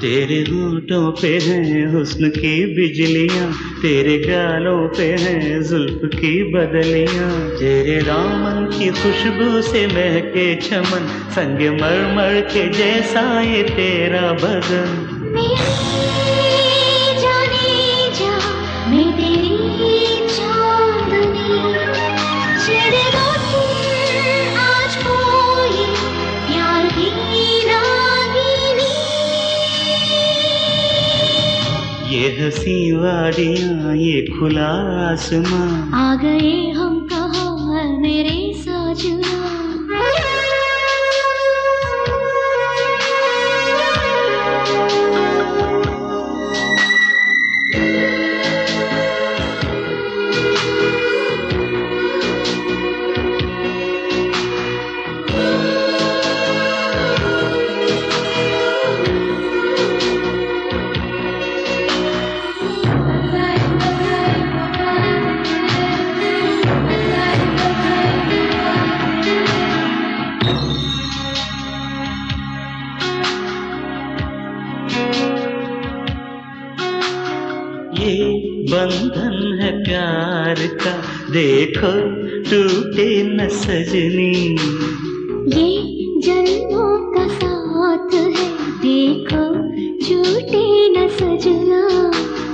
तेरे होठों पे हैं हुस्न की बिजलियां, तेरे गालों पे हैं जुल्फ की बदलियां, तेरे दामन की खुशबू से महके चमन, संग मरमर के जैसा ये तेरा बदन। ये हंसी वादियाँ ये खुला आसमां, आ गए हम कहाँ मेरे साजना। बंधन है प्यार का, देखो टूटे न सजनी। ये जन्मों का साथ है, देखो छूटे न सजना।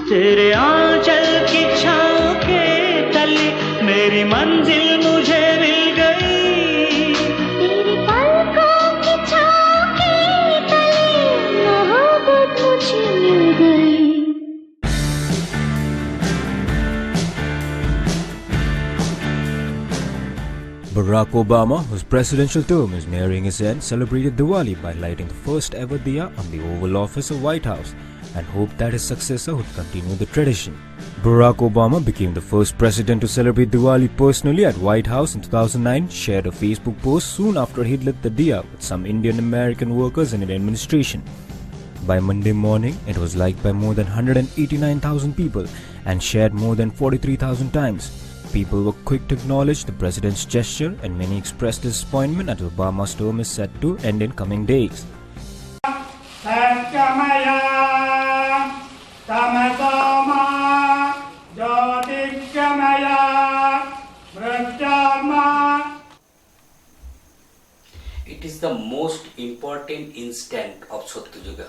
तेरे आंचल की छाँव के तले मेरी मंजिल मुझे मिल गई। तेरी पलकों की छाँव के तले मोहब्बत मुझे मिल गई। Barack Obama, whose presidential term is nearing its end, celebrated Diwali by lighting the first ever diya on the Oval Office of White House and hoped that his successor would continue the tradition. Barack Obama became the first president to celebrate Diwali personally at White House in 2009, shared a Facebook post soon after he'd lit the diya with some Indian American workers in the administration. By Monday morning, it was liked by more than 189,000 people and shared more than 43,000 times. People were quick to acknowledge the president's gesture and many expressed disappointment as Obama's term is set to end in coming days. It is the most important instant of Satyuga.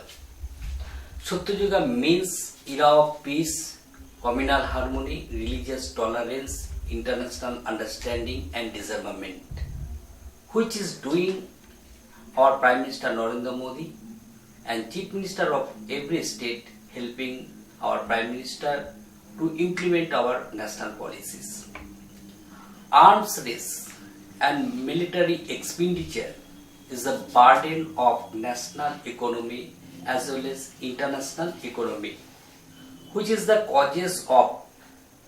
Satyuga means era of peace, communal harmony, religious tolerance, international understanding and disarmament, which is doing our Prime Minister Narendra Modi and Chief Minister of every state helping our Prime Minister to implement our national policies. Arms race and military expenditure is a burden of national economy as well as international economy, which is the causes of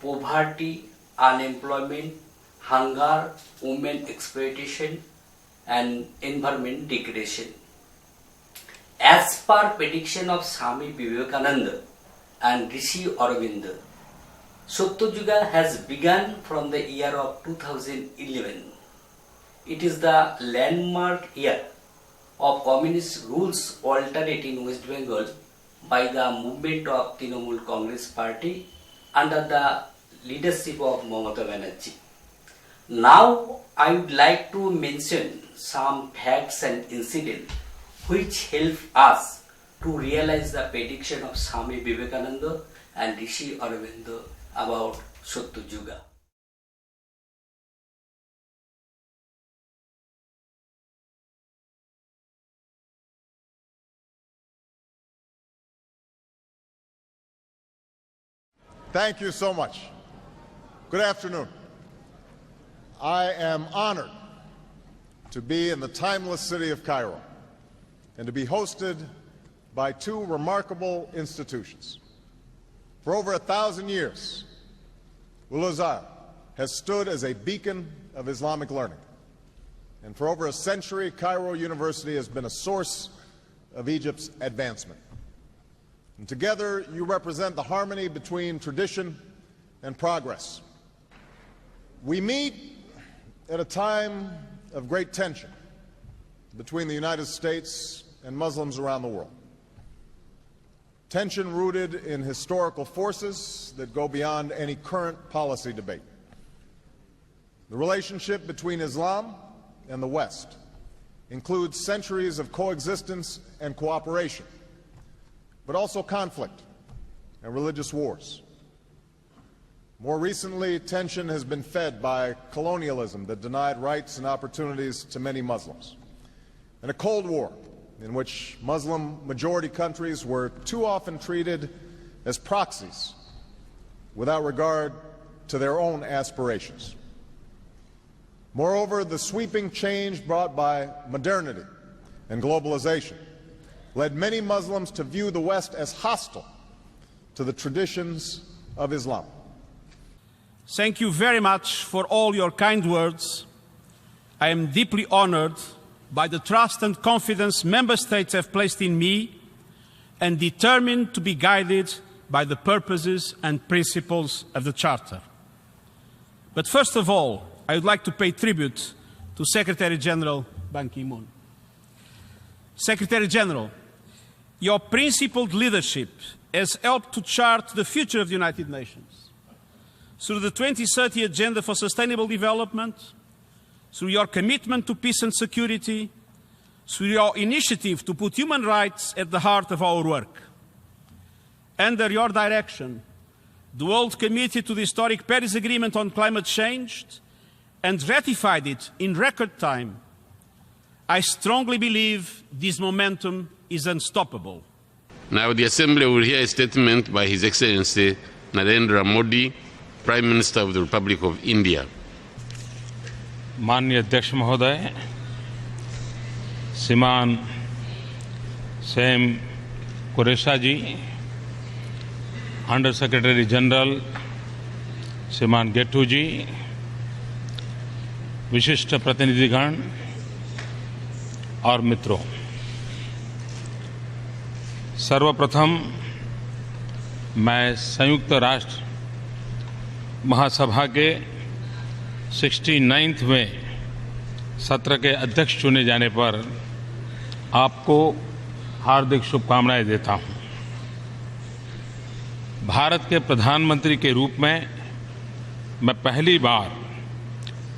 poverty, unemployment, hunger, women exploitation and environment degradation. As per prediction of Swami Vivekananda and Rishi Aurobindo, Satyuga has begun from the year of 2011. It is the landmark year of communist rules altered in West Bengal by the movement of Trinamool Congress Party under the leadership of Mamata Banerjee. Now I would like to mention some facts and incidents which help us to realize the prediction of Swami Vivekananda and Rishi Aurobindo about Satyuga. Thank you so much. Good afternoon. I am honored to be in the timeless city of Cairo and to be hosted by two remarkable institutions. For over 1,000 years, Al-Azhar has stood as a beacon of Islamic learning. And for over a century, Cairo University has been a source of Egypt's advancement. And together, you represent the harmony between tradition and progress. We meet at a time of great tension between the United States and Muslims around the world. Tension rooted in historical forces that go beyond any current policy debate. The relationship between Islam and the West includes centuries of coexistence and cooperation, but also conflict and religious wars. More recently, tension has been fed by colonialism that denied rights and opportunities to many Muslims, and a Cold War in which Muslim-majority countries were too often treated as proxies without regard to their own aspirations. Moreover, the sweeping change brought by modernity and globalization led many Muslims to view the West as hostile to the traditions of Islam. Thank you very much for all your kind words. I am deeply honored by the trust and confidence Member States have placed in me and determined to be guided by the purposes and principles of the Charter. But first of all, I would like to pay tribute to Secretary General Ban Ki-moon. Secretary General, your principled leadership has helped to chart the future of the United Nations. Through the 2030 Agenda for Sustainable Development, through your commitment to peace and security, through your initiative to put human rights at the heart of our work. Under your direction, the world committed to the historic Paris Agreement on climate change and ratified it in record time. I strongly believe this momentum is unstoppable. Now the Assembly will hear a statement by His Excellency Narendra Modi, Prime Minister of the Republic of India. माननीय अध्यक्ष महोदय, श्रीमान Sam कुरेशा जी, under secretary general श्रीमान गेट्टू जी, विशिष्ट प्रतिनिधिगण और मित्रों, सर्वप्रथम मैं संयुक्त राष्ट्र महासभा के 69वें सत्र के अध्यक्ष चुने जाने पर आपको हार्दिक शुभकामनाएं देता हूं। भारत के प्रधानमंत्री के रूप में मैं पहली बार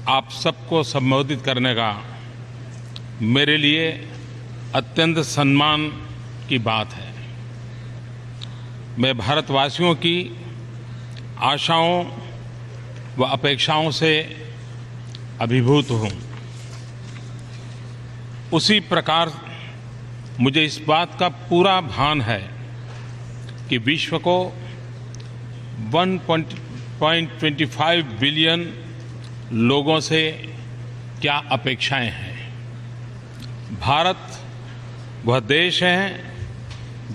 आप सबको संबोधित करने का मेरे लिए अत्यंत सम्मान की बात है। मैं भारतवासियों की आशाओं व अपेक्षाओं से अभिभूत हूं। उसी प्रकार मुझे इस बात का पूरा भान है कि विश्व को 1.25 बिलियन लोगों से क्या अपेक्षाएं हैं। भारत वह देश है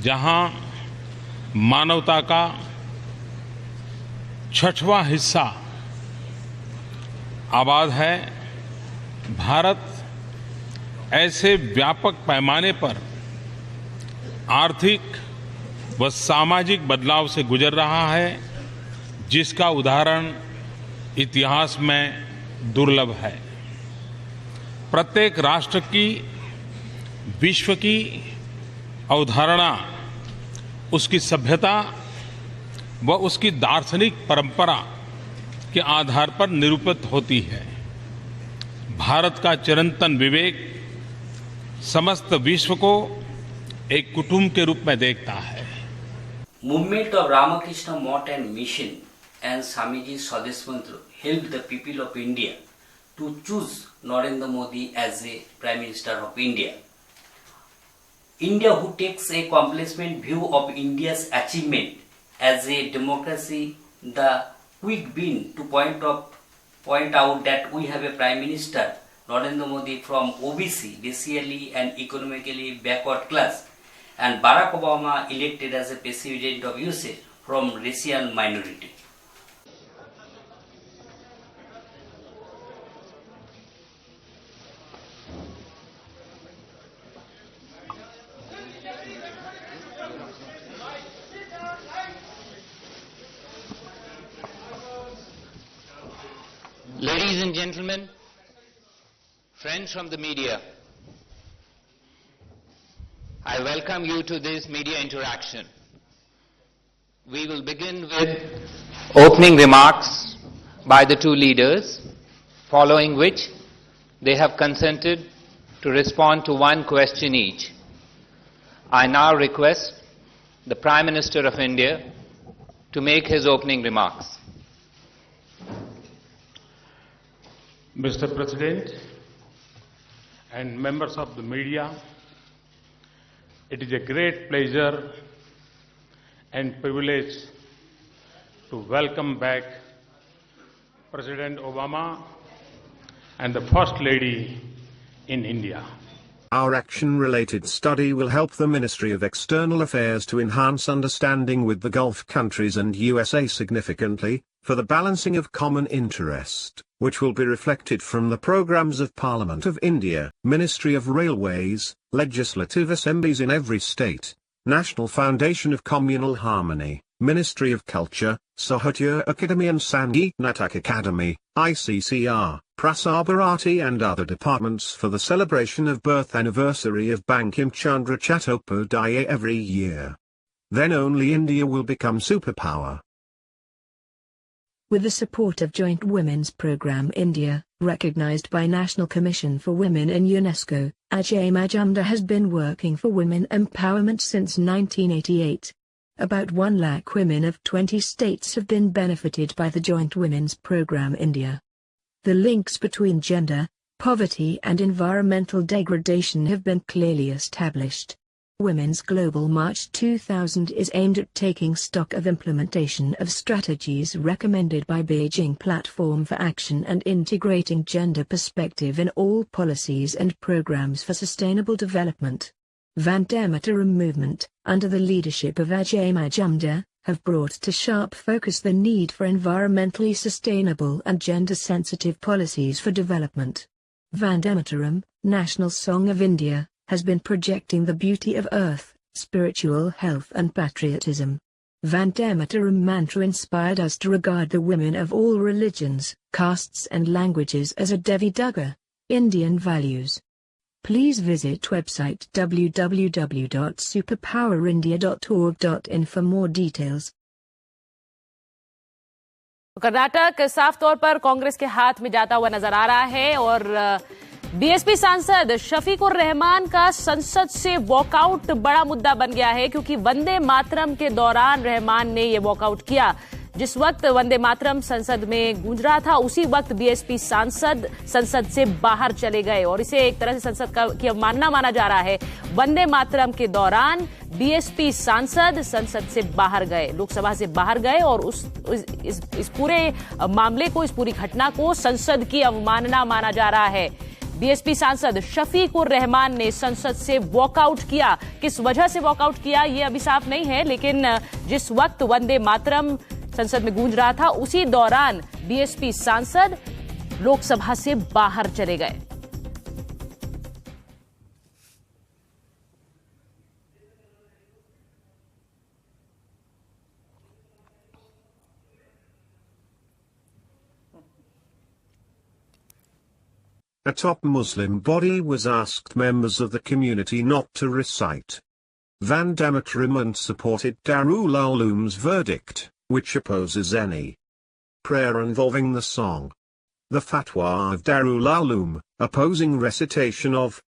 जहां मानवता का 6वां हिस्सा आबाद है। भारत ऐसे व्यापक पैमाने पर आर्थिक व सामाजिक बदलाव से गुजर रहा है जिसका उदाहरण इतिहास में दुर्लभ है। प्रत्येक राष्ट्र की विश्व की अवधारणा उसकी सभ्यता व उसकी दार्शनिक परंपरा के आधार पर निरूपित होती है। भारत का चिरंतन विवेक समस्त विश्व को एक कुटुंब के रूप में देखता है। Movement of Ramakrishna Mott and Mission and Swamiji Swadesh Mantra helped the people of India to choose Narendra Modi as a Prime Minister of India. India, who takes a complacent view of India's achievement as a democracy, the quick win to point out that we have a Prime Minister, Narendra Modi, from OBC, racially and economically backward class, and Barack Obama elected as a President of USA from racial minority. Ladies and gentlemen, friends from the media, I welcome you to this media interaction. We will begin with opening remarks by the two leaders, following which they have consented to respond to one question each. I now request the Prime Minister of India to make his opening remarks. Mr. President and members of the media, it is a great pleasure and privilege to welcome back President Obama and the First Lady in India. Our action-related study will help the Ministry of External Affairs to enhance understanding with the Gulf countries and USA significantly, for the balancing of common interest, which will be reflected from the programs of Parliament of India, Ministry of Railways, legislative assemblies in every state, National Foundation of Communal Harmony, Ministry of Culture, Sahatya Academy and Sangeet Natak Academy, ICCR, Prasar Bharati and other departments for the celebration of birth anniversary of Bankim Chandra Chattopadhyay every year. Then only India will become superpower. With the support of Joint Women's Programme India, recognized by National Commission for Women and UNESCO, Ajay Majumdar has been working for women empowerment since 1988. About 1 lakh women of 20 states have been benefited by the Joint Women's Programme India. The links between gender, poverty and environmental degradation have been clearly established. Women's Global March 2000 is aimed at taking stock of implementation of strategies recommended by Beijing Platform for Action and integrating gender perspective in all policies and programs for sustainable development. Vande Mataram movement, under the leadership of Ajay Majumdar, have brought to sharp focus the need for environmentally sustainable and gender-sensitive policies for development. Vande Mataram, National Song of India, has been projecting the beauty of earth, spiritual health and patriotism. Vande Mataram mantra inspired us to regard the women of all religions, castes and languages as a Devi Durga, Indian values. Please visit website www.superpowerindia.org.in for more details. Karnataka साफ तौर पर कांग्रेस के हाथ में जाता हुआ नजर आ रहा है और बीएसपी सांसद शफीकुर रहमान का संसद से वॉकआउट बड़ा मुद्दा बन गया है, क्योंकि वंदे मातरम के दौरान रहमान ने ये वॉकआउट किया। जिस वक्त वंदे मातरम संसद में गूंज रहा था, उसी वक्त बीएसपी सांसद संसद से बाहर चले गए और इसे एक तरह से संसद की अवमानना माना जा रहा है। वंदे मातरम के दौरान बीएसपी सांसद संसद से बाहर गए, लोकसभा से बाहर गए और इस पूरे मामले को, इस पूरी घटना को संसद की अवमानना माना जा रहा है। बीएसपी सांसद शफीकुर रहमान ने संसद से वॉकआउट किया। किस वजह से वॉकआउट किया ये अभी साफ नहीं है, लेकिन जिस वक्त वंदे मातरम संसद में गूंज रहा था, उसी दौरान बीएसपी सांसद लोकसभा से बाहर चले गए। A top Muslim body was asked members of the community not to recite Vande Mataram and supported Darul Uloom's verdict, which opposes any prayer involving the song. The fatwa of Darul Uloom, opposing recitation of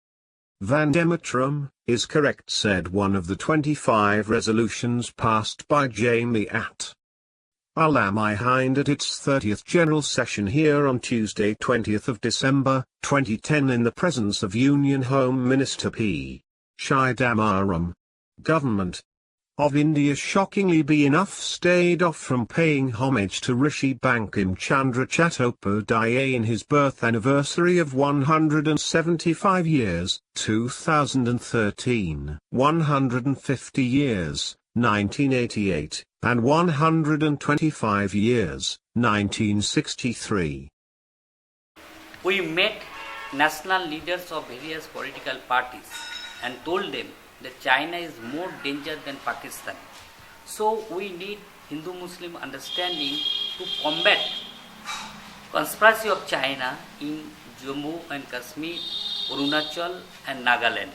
Vandemetrum is correct, said one of the 25 resolutions passed by Jamie at Al-Amai Hind at its 30th General Session here on Tuesday 20th of December, 2010 in the presence of Union Home Minister P. Chidambaram. Government of India shockingly stayed off from paying homage to Rishi Bankim Chandra Chattopadhyay in his birth anniversary of 175 years, 2013, 150 years, 1988, and 125 years, 1963. We met national leaders of various political parties and told them that China is more dangerous than Pakistan. So we need Hindu-Muslim understanding to combat conspiracy of China in Jammu and Kashmir, Arunachal and Nagaland.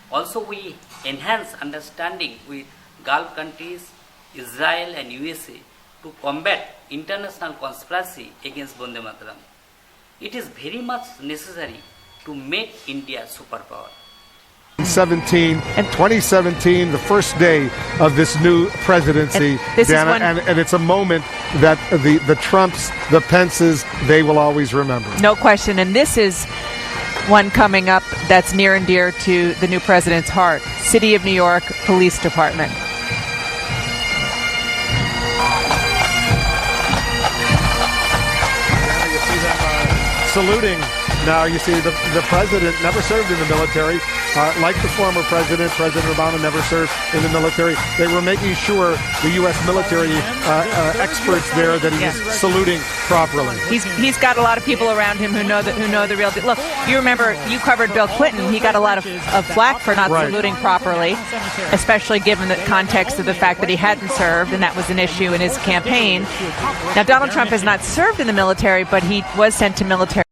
Also we enhance understanding with Gulf countries, Israel and USA to combat international conspiracy against Vande Mataram. It is very much necessary to make India superpower. 2017, the first day of this new presidency, Dana, and it's a moment that the Trumps, the Pences, they will always remember. No question, and this is one coming up that's near and dear to the new president's heart. City of New York Police Department. Saluting. Now you see the president never served in the military. Like the former President Obama never served in the military. They were making sure the U.S. military experts there that he was saluting properly. He's got a lot of people around him who know the real deal. Look, you remember you covered Bill Clinton. He got a lot of flack for not saluting properly, especially given the context of the fact that he hadn't served, and that was an issue in his campaign. Now Donald Trump has not served in the military, but he was sent to military.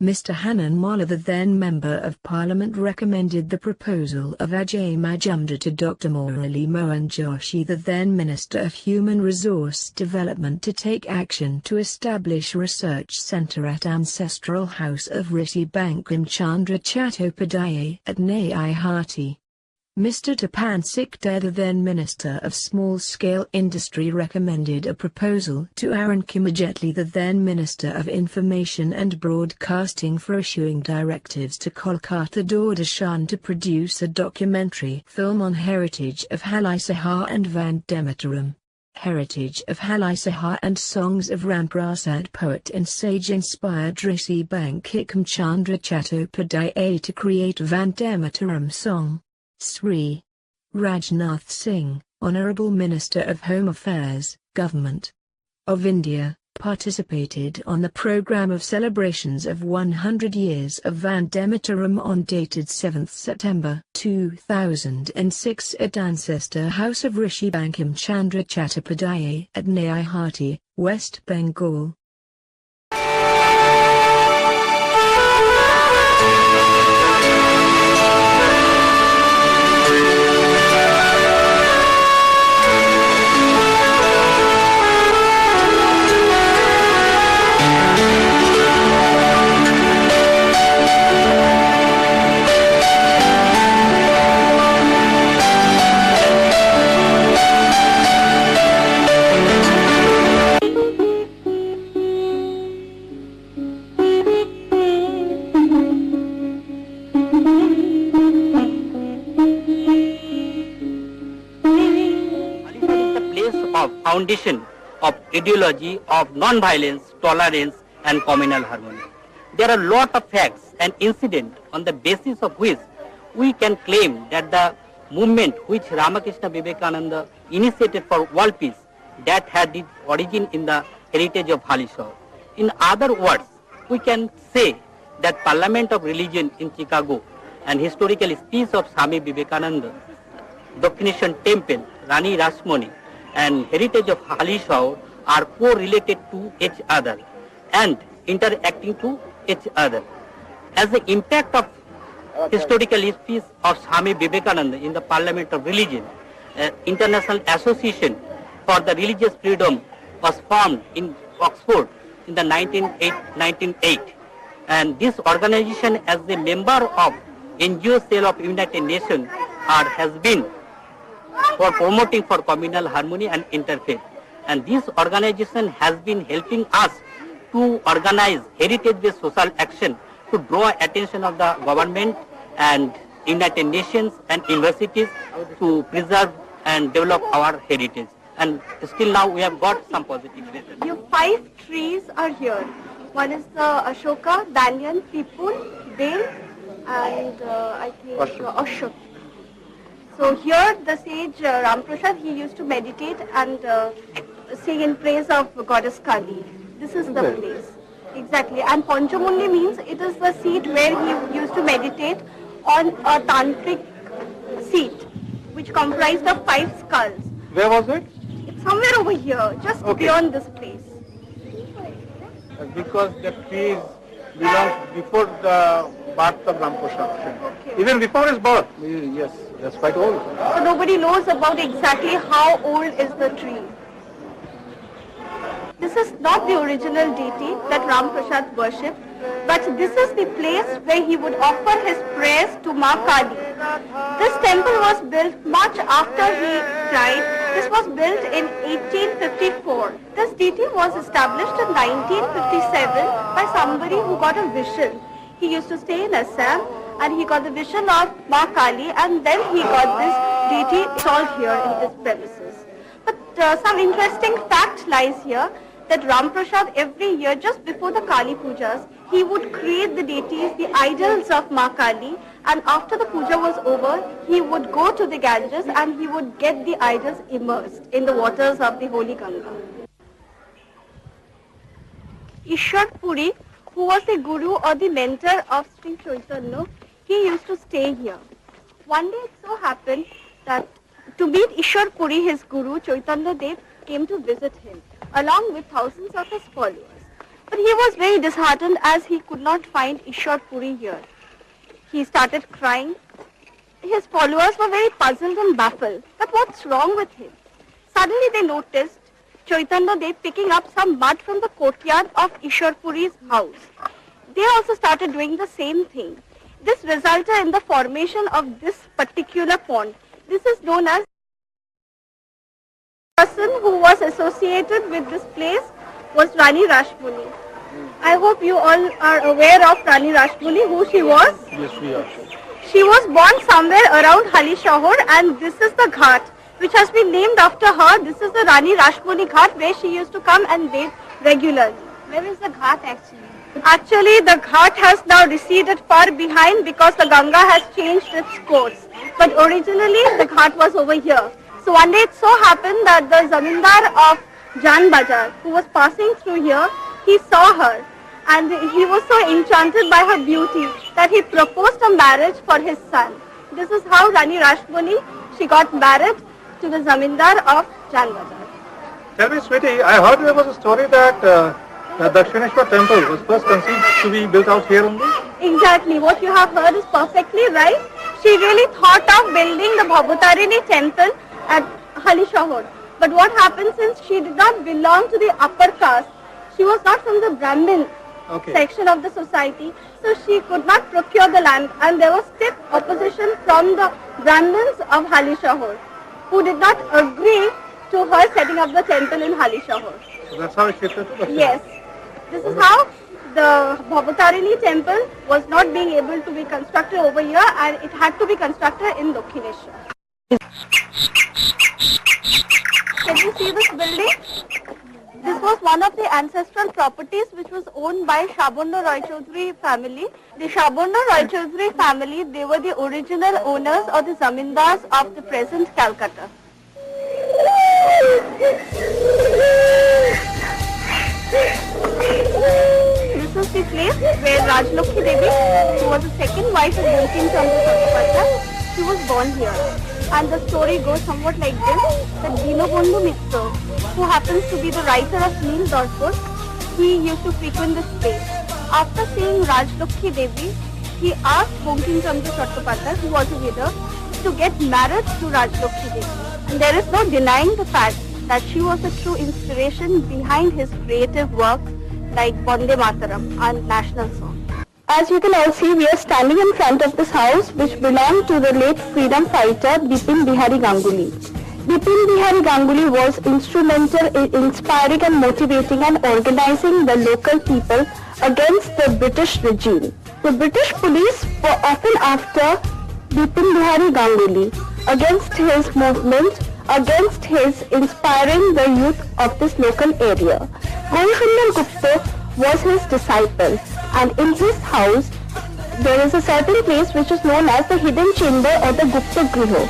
Mr. Hanan Malla, the then Member of Parliament, recommended the proposal of Ajay Majumdar to Dr. Murali Mohan Joshi, the then Minister of Human Resource Development, to take action to establish research centre at ancestral house of Rishi Bankim Chandra Chattopadhyay at Nayahati. Mr. Tapan Sikdar, the then Minister of Small-Scale Industry, recommended a proposal to Arun Kumar Jaitley, the then Minister of Information and Broadcasting, for issuing directives to Kolkata Doordarshan to produce a documentary film on heritage of Halisahar and Vandemataram. Heritage of Halisahar and songs of Ramprasad, poet and sage, inspired Rishi Bankim Chandra Chattopadhyay to create Vandemataram song. Sri. Rajnath Singh, Honourable Minister of Home Affairs, Government of India, participated on the programme of celebrations of 100 years of Vandemataram on dated 7 September 2006 at Ancestor House of Rishi Bankim Chandra Chattopadhyay at Nayahati, West Bengal. Foundation of ideology of non-violence, tolerance and communal harmony. There are a lot of facts and incidents on the basis of which we can claim that the movement which Ramakrishna Vivekananda initiated for world peace, that had its origin in the heritage of Halisahar. In other words, we can say that Parliament of Religion in Chicago and historical speech of Swami Vivekananda, Dakshineshan Temple, Rani Rasmani and heritage of Halisahar are correlated to each other and interacting to each other. As the impact of historical speech of Swami Vivekananda in the Parliament of Religion, International Association for the Religious Freedom was formed in Oxford in the 1908, and this organization, as a member of NGO cell of United Nations, has been for promoting for communal harmony and interfaith. And this organization has been helping us to organize heritage-based social action to draw attention of the government and United Nations and universities to preserve and develop our heritage. And still now we have got some positive results. Your 5 trees are here. One is the Ashoka, Banyan, Pipul, Bel and I think Ashok. So here the sage Ramprasad, he used to meditate and sing in praise of goddess Kali. This is the place. Exactly. And Panchamundi means it is the seat where he used to meditate on a tantric seat, which comprised of 5 skulls. Where was it? It's somewhere over here, just beyond this place. Because the trees belongs before the birth of Ramprasad. Okay. Even before his birth. Yes, that's quite old. So nobody knows about exactly how old is the tree. This is not the original deity that Ramprasad worshipped, but this is the place where he would offer his prayers to Ma Kali. This temple was built much after he died. This was built in 1854. This deity was established in 1957 by somebody who got a vision. He used to stay in Assam and he got the vision of Ma Kali, and then he got this deity installed here in this premises. But some interesting fact lies here, that Ramprasad every year, just before the Kali Pujas, he would create the deities, the idols of Ma Kali, and after the puja was over, he would go to the Ganges and he would get the idols immersed in the waters of the holy Ganga. Ishwar Puri, who was the guru or the mentor of Sri Chaitanya, he used to stay here. One day it so happened that to meet Ishwar Puri, his guru, Chaitanya Dev came to visit him, along with thousands of his followers. But he was very disheartened as he could not find Ishwar Puri here. He started crying. His followers were very puzzled and baffled. But what's wrong with him? Suddenly they noticed Chaitanya Dev picking up some mud from the courtyard of Ishwar Puri's house. They also started doing the same thing. This resulted in the formation of this particular pond. This is known as the person who was associated with this place was Rani Rashmuni. I hope you all are aware of Rani Rashmuni, who she was. Yes, we are. She was born somewhere around Halishahor, and this is the ghat which has been named after her. This is the Rani Rashmuni Ghat where she used to come and bathe regularly. Where is the ghat actually? Actually, the ghat has now receded far behind because the Ganga has changed its course. But originally, the ghat was over here. So one day it so happened that the zamindar of Jan Bajar, who was passing through here, he saw her. And he was so enchanted by her beauty that he proposed a marriage for his son. This is how Rani Rashmuni, she got married to the zamindar of Jan Bajar. Tell me, sweetie, I heard there was a story that the Dakshineshwar temple was first conceived to be built out here only? Exactly. What you have heard is perfectly right. She really thought of building the Bhabutarini temple at Halishahor. But what happened, since she did not belong to the upper caste, she was not from the Brahmin section of the society, so she could not procure the land, and there was stiff opposition from the Brahmins of Halishahor, who did not agree to her setting up the temple in Halishahor. So that's how it shifted to Dakshineshwar. Yes. This is how the Bhabutarini temple was not being able to be constructed over here, and it had to be constructed in Dakshineshwar. Can you see this building? This was one of the ancestral properties which was owned by Shabonda Roy Chaudhary family. The Shabonda Roy Chaudhary family, they were the original owners or the zamindars of the present Calcutta. This is the place where Rajlakshmi Devi, who was the second wife of Bankim Chandra Chattopadhyay, she was born here. And the story goes somewhat like this, that Dinobandhu Mitra, who happens to be the writer of Neel Dorpur, he used to frequent this place. After seeing Rajlakshmi Devi, he asked Bankim Chandra Chattopadhyay, who was a widow, to get married to Rajlakshmi Devi. And there is no denying the fact that she was the true inspiration behind his creative works like Vande Mataram and National Song. As you can all see, we are standing in front of this house which belonged to the late freedom fighter Bipin Bihari Ganguly. Bipin Bihari Ganguly was instrumental in inspiring and motivating and organizing the local people against the British regime. The British police were often after Bipin Bihari Ganguly, against his movement, against his inspiring the youth of this local area. Govindendra Gupta was his disciple, and in his house there is a certain place which is known as the hidden chamber or the Gupta Griho.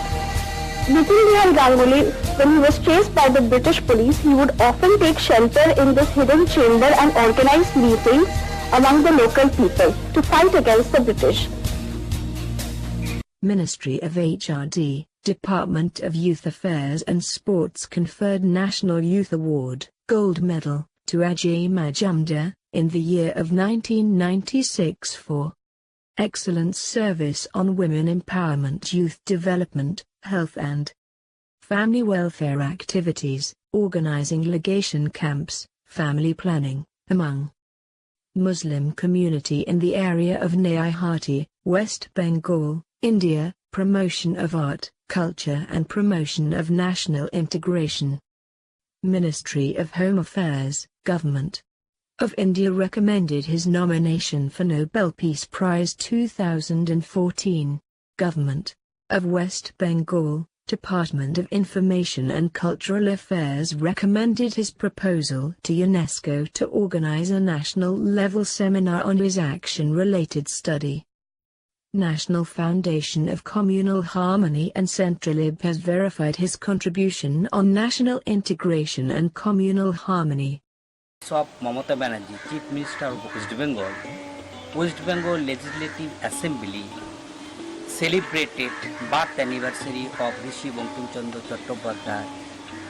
Bipin Bihari Ganguly, when he was chased by the British police, he would often take shelter in this hidden chamber and organize meetings among the local people to fight against the British. Ministry of HRD, Department of Youth Affairs and Sports conferred National Youth Award, Gold Medal, to Ajay Majumdar, in the year of 1996 for excellent service on women empowerment, youth development, health and family welfare activities, organizing legation camps, family planning, among Muslim community in the area of Neyahati, West Bengal, India, promotion of art, culture and promotion of national integration. Ministry of Home Affairs, Government of India recommended his nomination for Nobel Peace Prize 2014. Government of West Bengal, Department of Information and Cultural Affairs recommended his proposal to UNESCO to organize a national-level seminar on his action-related study. National Foundation of Communal Harmony and Centralib has verified his contribution on national integration and communal harmony. Of Mamata Banerjee, Chief Minister of West Bengal Legislative Assembly celebrated birth anniversary of Rishi Bankim Chandra Chattopadhyay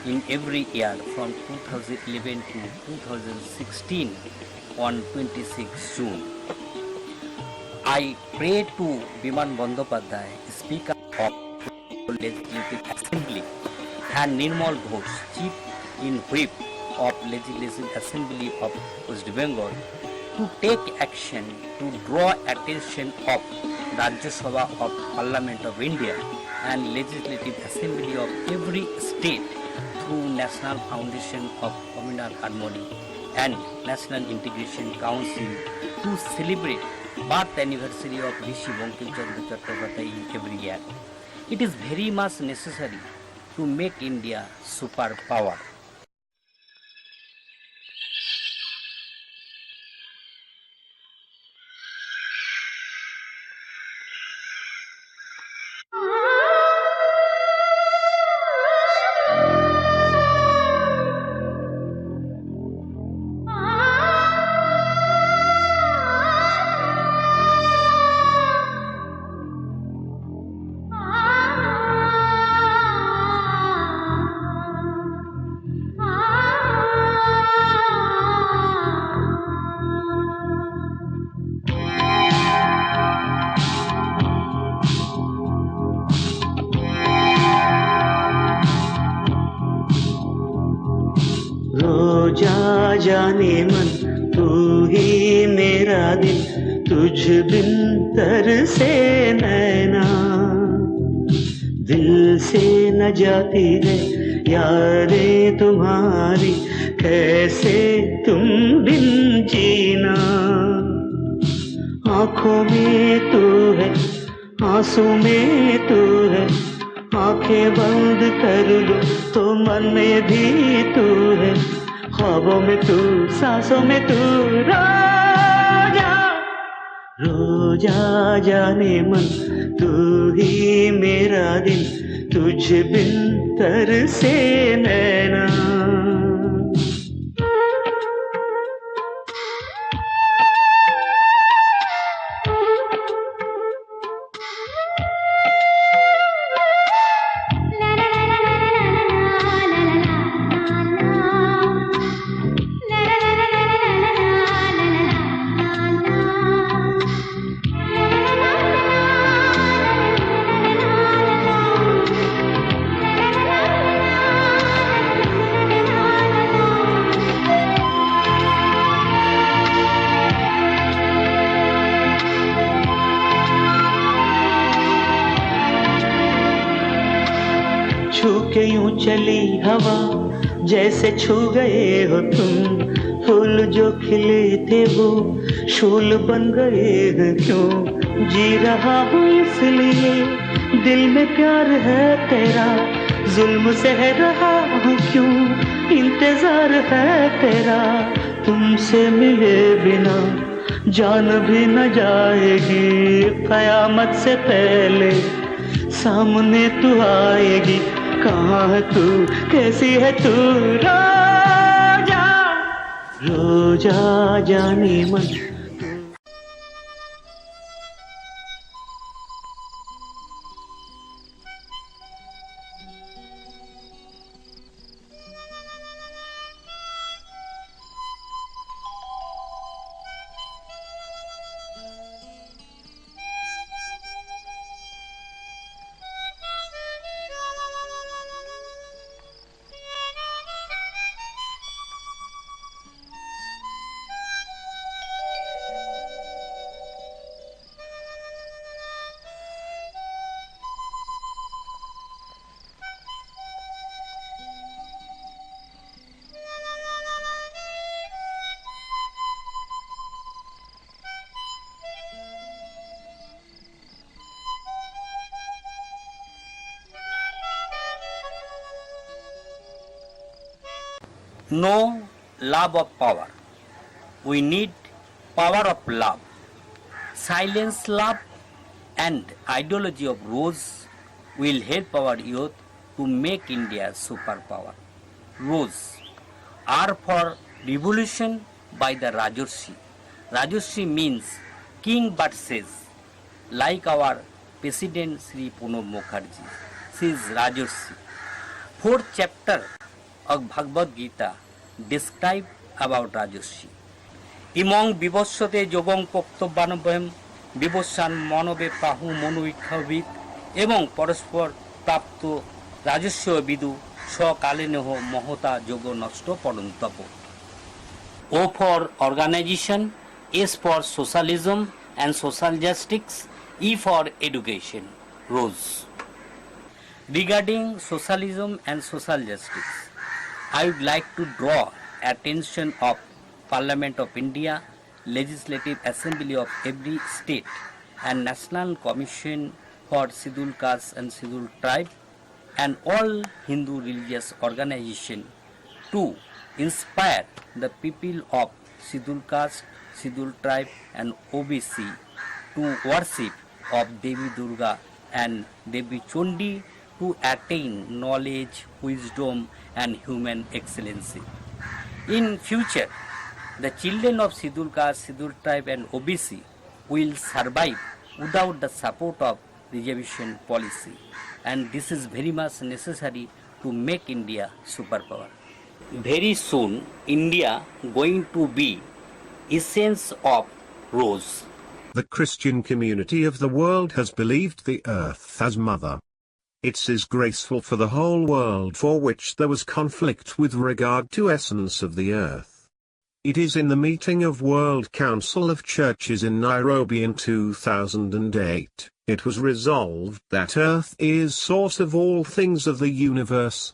in every year from 2011 to 2016 on 26 June. I pray to Biman Bandyopadhyay, Speaker of Legislative Assembly, and Nirmal Ghosh, Chief in Whip of Legislative Assembly of West Bengal, to take action to draw attention of Rajya Sabha of Parliament of India and Legislative Assembly of every state through National Foundation of Communal Harmony and National Integration Council to celebrate birth anniversary of Rishi Bankim Chandra Chattopadhyay every year. It is very much necessary to make India superpower. रोजा जाने मन तू ही मेरा दिल, तुझ बिन तरसे नैना, दिल से न जाती है यादें तुम्हारी, कैसे तुम बिन जीना। आँखों में तू है, आंसू में तू है, आंखें बंद कर लो तो मन में भी तू है, ख्वाबों में तू, सांसों में तू। रोजा रोजा जाने मन तू ही मेरा दिल, तुझ बिन तरसे नैना। छू के यूं चली हवा जैसे छू गए हो तुम, फूल जो खिले थे वो शूल बन गए हैं क्यों। जी रहा हूँ इसलिए दिल में प्यार है तेरा, जुल्म सह रहा हूँ क्यों, इंतजार है तेरा। तुमसे मिले बिना जान भी न जाएगी, कयामत से पहले सामने तू आएगी। कहाँ है तू, कैसी है तू। रोजा रोजा जाने मन। No love of power. We need power of love. Silence love and ideology of rose will help our youth to make India superpower. Rose. R for revolution by the Rajarshi. Rajarshi means king but says, like our President Sri Pranab Mukherjee. She is Rajarshi. Fourth chapter of Bhagavad Gita describe about Rajarshi. Emon বিবস্বতে যোগং বক্তব্যানবয়ম বিবস্বান মনবে প্রাহু মনোইক্ষাবিদ এবং পরস্পর প্রাপ্ত রাজস্ব বিদু স্বকালেনেহ মহতা যোগ নষ্ট Parantapa. O for organization, S for socialism and social justice, E for education. Rose. Regarding socialism and social justice, I would like to draw attention of Parliament of India, Legislative Assembly of every state and National Commission for Scheduled Castes and Scheduled Tribe and all Hindu religious organizations to inspire the people of Scheduled Caste, Scheduled Tribe and OBC to worship of Devi Durga and Devi Chondi to attain knowledge, wisdom and human excellency. In future, the children of Scheduled Caste, Scheduled Tribe and OBC will survive without the support of reservation policy, and this is very much necessary to make India superpower. Very soon, India going to be essence of rose. The Christian community of the world has believed the earth as mother. It is graceful for the whole world for which there was conflict with regard to essence of the earth. It is in the meeting of World Council of Churches in Nairobi in 2008, it was resolved that earth is source of all things of the universe.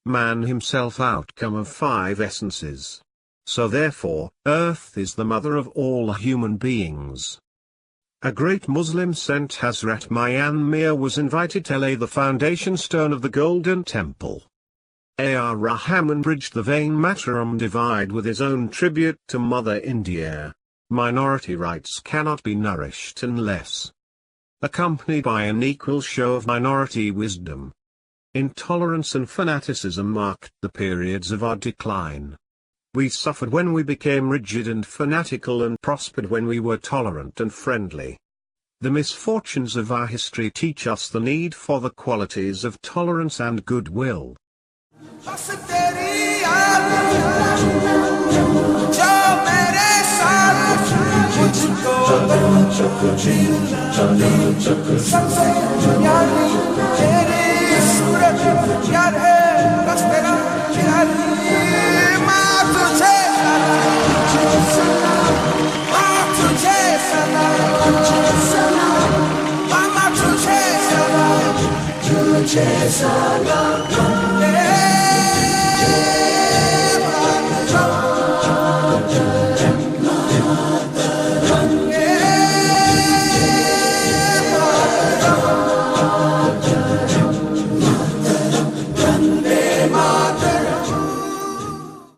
Man himself outcome of 5 essences. So therefore, earth is the mother of all human beings. A great Muslim saint Hazrat Mian Mir was invited to lay the foundation stone of the Golden Temple. A.R. Rahman bridged the vain Mataram divide with his own tribute to Mother India. Minority rights cannot be nourished unless accompanied by an equal show of minority wisdom. Intolerance and fanaticism marked the periods of our decline. We suffered when we became rigid and fanatical and prospered when we were tolerant and friendly. The misfortunes of our history teach us the need for the qualities of tolerance and goodwill. Salam